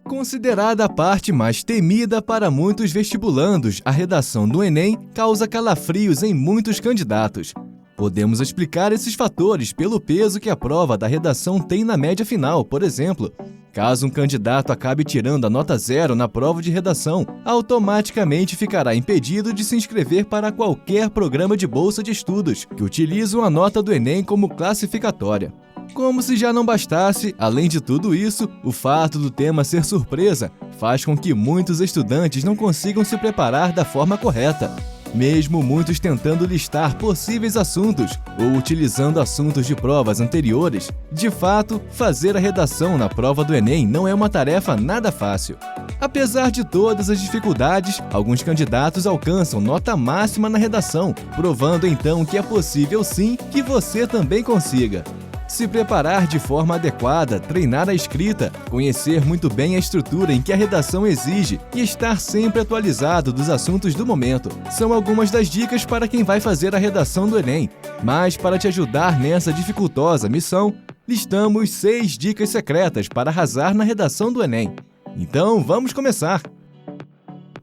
Considerada a parte mais temida para muitos vestibulandos, a redação do Enem causa calafrios em muitos candidatos. Podemos explicar esses fatores pelo peso que a prova da redação tem na média final, por exemplo. Caso um candidato acabe tirando a nota 0 na prova de redação, automaticamente ficará impedido de se inscrever para qualquer programa de bolsa de estudos que utilizam a nota do Enem como classificatória. Como se já não bastasse, além de tudo isso, o fato do tema ser surpresa faz com que muitos estudantes não consigam se preparar da forma correta. Mesmo muitos tentando listar possíveis assuntos ou utilizando assuntos de provas anteriores, de fato, fazer a redação na prova do Enem não é uma tarefa nada fácil. Apesar de todas as dificuldades, alguns candidatos alcançam nota máxima na redação, provando então que é possível sim que você também consiga. Se preparar de forma adequada, treinar a escrita, conhecer muito bem a estrutura em que a redação exige e estar sempre atualizado dos assuntos do momento são algumas das dicas para quem vai fazer a redação do Enem. Mas para te ajudar nessa dificultosa missão, listamos 6 dicas secretas para arrasar na redação do Enem. Então vamos começar!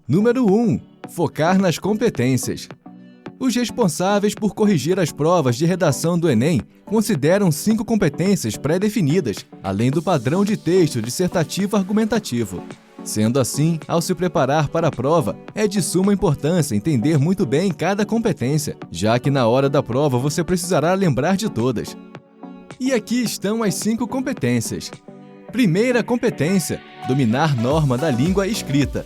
Número 1. Focar nas competências. Os responsáveis por corrigir as provas de redação do Enem consideram 5 competências pré-definidas, além do padrão de texto dissertativo argumentativo. Sendo assim, ao se preparar para a prova, é de suma importância entender muito bem cada competência, já que na hora da prova você precisará lembrar de todas. E aqui estão as 5 competências. Primeira competência: dominar norma da língua escrita.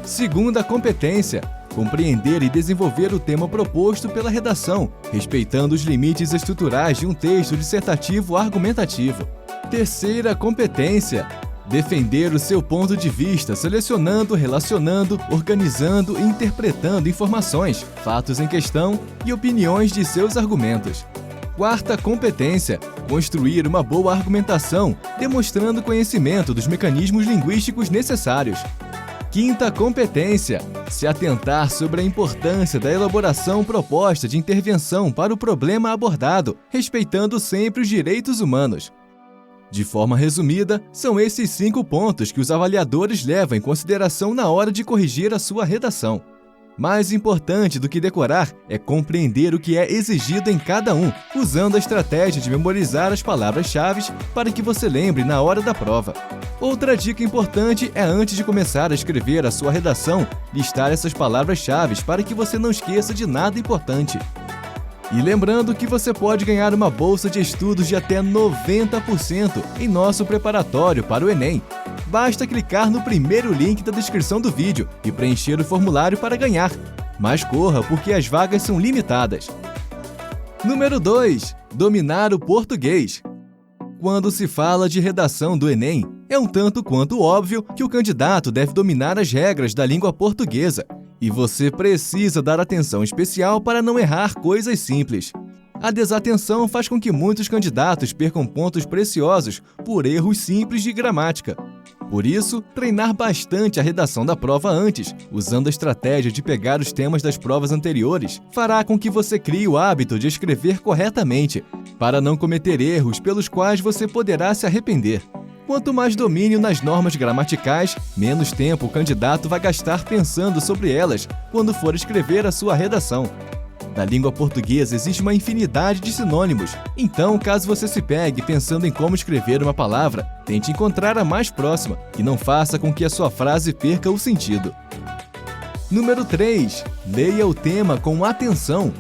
Segunda competência: compreender e desenvolver o tema proposto pela redação, respeitando os limites estruturais de um texto dissertativo argumentativo. Terceira competência: defender o seu ponto de vista, selecionando, relacionando, organizando e interpretando informações, fatos em questão e opiniões de seus argumentos. Quarta competência: construir uma boa argumentação, demonstrando conhecimento dos mecanismos linguísticos necessários. Quinta competência: se atentar sobre a importância da elaboração proposta de intervenção para o problema abordado, respeitando sempre os direitos humanos. De forma resumida, são esses 5 pontos que os avaliadores levam em consideração na hora de corrigir a sua redação. Mais importante do que decorar é compreender o que é exigido em cada um, usando a estratégia de memorizar as palavras-chave para que você lembre na hora da prova. Outra dica importante é, antes de começar a escrever a sua redação, listar essas palavras-chave para que você não esqueça de nada importante. E lembrando que você pode ganhar uma bolsa de estudos de até 90% em nosso preparatório para o Enem. Basta clicar no primeiro link da descrição do vídeo e preencher o formulário para ganhar. Mas corra, porque as vagas são limitadas. Número 2. Dominar o português. Quando se fala de redação do Enem, é um tanto quanto óbvio que o candidato deve dominar as regras da língua portuguesa. E você precisa dar atenção especial para não errar coisas simples. A desatenção faz com que muitos candidatos percam pontos preciosos por erros simples de gramática. Por isso, treinar bastante a redação da prova antes, usando a estratégia de pegar os temas das provas anteriores, fará com que você crie o hábito de escrever corretamente, para não cometer erros pelos quais você poderá se arrepender. Quanto mais domínio nas normas gramaticais, menos tempo o candidato vai gastar pensando sobre elas quando for escrever a sua redação. Na língua portuguesa existe uma infinidade de sinônimos, então caso você se pegue pensando em como escrever uma palavra, tente encontrar a mais próxima e não faça com que a sua frase perca o sentido. Número 3. Leia o tema com atenção.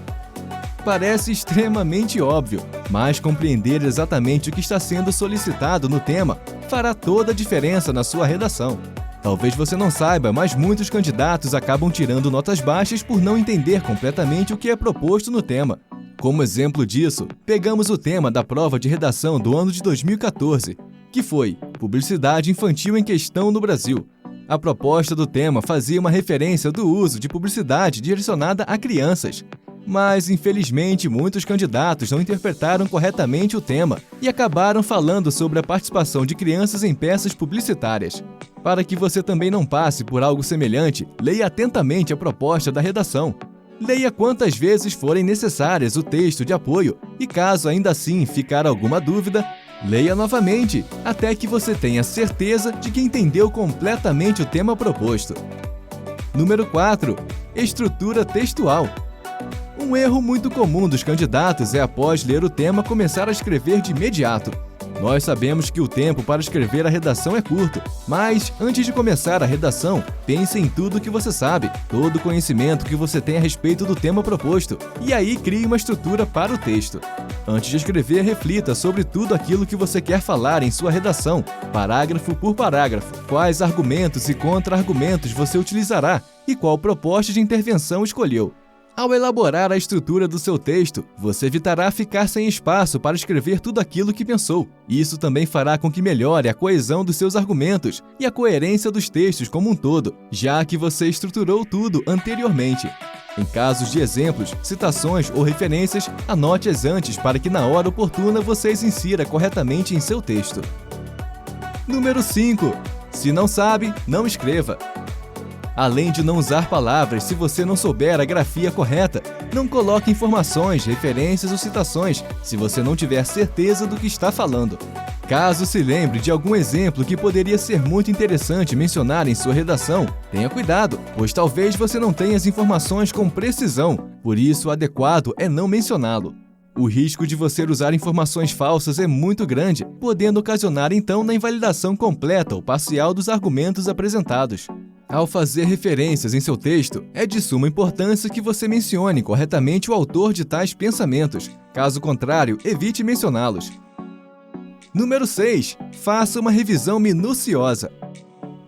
Parece extremamente óbvio, mas compreender exatamente o que está sendo solicitado no tema fará toda a diferença na sua redação. Talvez você não saiba, mas muitos candidatos acabam tirando notas baixas por não entender completamente o que é proposto no tema. Como exemplo disso, pegamos o tema da prova de redação do ano de 2014, que foi Publicidade Infantil em Questão no Brasil. A proposta do tema fazia uma referência do uso de publicidade direcionada a crianças. Mas, infelizmente, muitos candidatos não interpretaram corretamente o tema e acabaram falando sobre a participação de crianças em peças publicitárias. Para que você também não passe por algo semelhante, leia atentamente a proposta da redação. Leia quantas vezes forem necessárias o texto de apoio e, caso ainda assim ficar alguma dúvida, Leia novamente, até que você tenha certeza de que entendeu completamente o tema proposto. Número 4. Estrutura textual. Um erro muito comum dos candidatos é, após ler o tema, começar a escrever de imediato. Nós sabemos que o tempo para escrever a redação é curto, mas, antes de começar a redação, pense em tudo o que você sabe, todo o conhecimento que você tem a respeito do tema proposto, e aí crie uma estrutura para o texto. Antes de escrever, reflita sobre tudo aquilo que você quer falar em sua redação, parágrafo por parágrafo, quais argumentos e contra-argumentos você utilizará e qual proposta de intervenção escolheu. Ao elaborar a estrutura do seu texto, você evitará ficar sem espaço para escrever tudo aquilo que pensou. Isso também fará com que melhore a coesão dos seus argumentos e a coerência dos textos como um todo, já que você estruturou tudo anteriormente. Em casos de exemplos, citações ou referências, anote-as antes para que na hora oportuna você as insira corretamente em seu texto. Número 5. Se não sabe, não escreva. Além de não usar palavras se você não souber a grafia correta, não coloque informações, referências ou citações se você não tiver certeza do que está falando. Caso se lembre de algum exemplo que poderia ser muito interessante mencionar em sua redação, tenha cuidado, pois talvez você não tenha as informações com precisão, por isso o adequado é não mencioná-lo. O risco de você usar informações falsas é muito grande, podendo ocasionar então na invalidação completa ou parcial dos argumentos apresentados. Ao fazer referências em seu texto, é de suma importância que você mencione corretamente o autor de tais pensamentos. Caso contrário, evite mencioná-los. Número 6. Faça uma revisão minuciosa.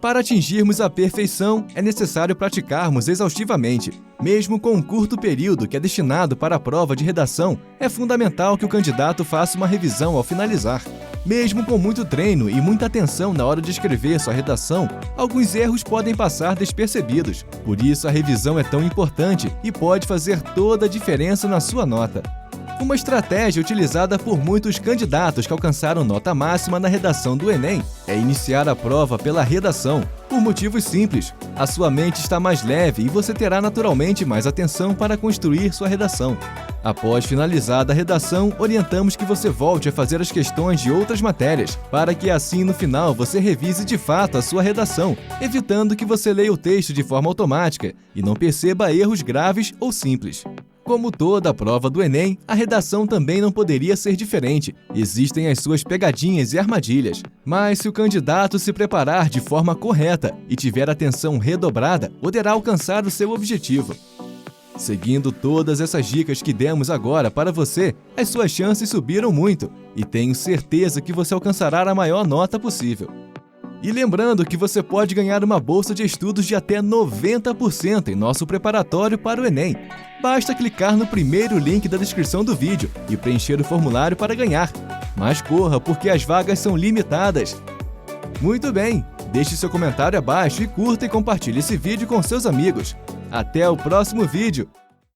Para atingirmos a perfeição, é necessário praticarmos exaustivamente. Mesmo com um curto período que é destinado para a prova de redação, é fundamental que o candidato faça uma revisão ao finalizar. Mesmo com muito treino e muita atenção na hora de escrever sua redação, alguns erros podem passar despercebidos. Por isso, a revisão é tão importante e pode fazer toda a diferença na sua nota. Uma estratégia utilizada por muitos candidatos que alcançaram nota máxima na redação do Enem é iniciar a prova pela redação, por motivos simples. A sua mente está mais leve e você terá naturalmente mais atenção para construir sua redação. Após finalizada a redação, orientamos que você volte a fazer as questões de outras matérias, para que assim no final você revise de fato a sua redação, evitando que você leia o texto de forma automática e não perceba erros graves ou simples. Como toda a prova do Enem, a redação também não poderia ser diferente. Existem as suas pegadinhas e armadilhas. Mas se o candidato se preparar de forma correta e tiver atenção redobrada, poderá alcançar o seu objetivo. Seguindo todas essas dicas que demos agora para você, as suas chances subiram muito e tenho certeza que você alcançará a maior nota possível. E lembrando que você pode ganhar uma bolsa de estudos de até 90% em nosso preparatório para o Enem. Basta clicar no primeiro link da descrição do vídeo e preencher o formulário para ganhar. Mas corra, porque as vagas são limitadas. Muito bem, deixe seu comentário abaixo e curta e compartilhe esse vídeo com seus amigos. Até o próximo vídeo!